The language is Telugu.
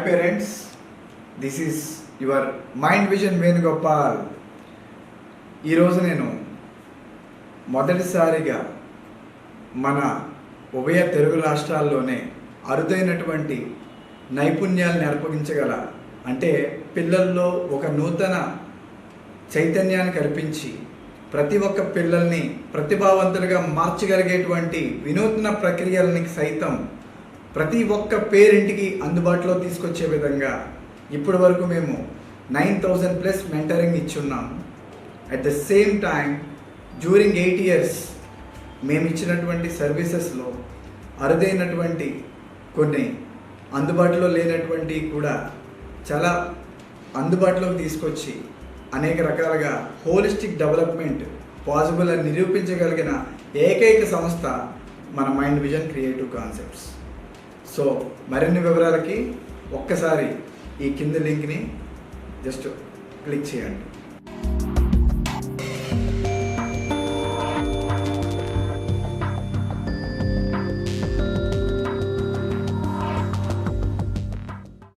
parents, this is your Mind Vision Venugopal. ఈరోజు నేను మొదటిసారిగా మన ఉభయ తెలుగు రాష్ట్రాల్లోనే అరుదైనటువంటి నైపుణ్యాలను నేర్పించగల అంటే పిల్లల్లో ఒక నూతన చైతన్యాన్ని కల్పించి ప్రతి ఒక్క పిల్లల్ని ప్రతిభావంతులుగా మార్చగలిగేటువంటి వినూత్న ప్రక్రియలని సైతం ప్రతి ఒక్క పేరెంట్కి అందుబాటులో తీసుకొచ్చే విధంగా ఇప్పటి వరకు మేము 9,000+ మెంటరింగ్ ఇచ్చున్నాం. At the same time during 8 years మేము ఇచ్చినటువంటి సర్వీసెస్లో అరుదైనటువంటి కొన్ని అందుబాటులో లేనటువంటి కూడా చాలా అందుబాటులోకి తీసుకొచ్చి అనేక రకాలుగా హోలిస్టిక్ డెవలప్మెంట్ పాసిబుల్ అని నిరూపించగలిగిన ఏకైక సంస్థ మన mind vision creative concepts. So మరిన్ని వివరాలకి ఒక్కసారి ఈ కింద లింక్ని జస్ట్ క్లిక్ చేయండి.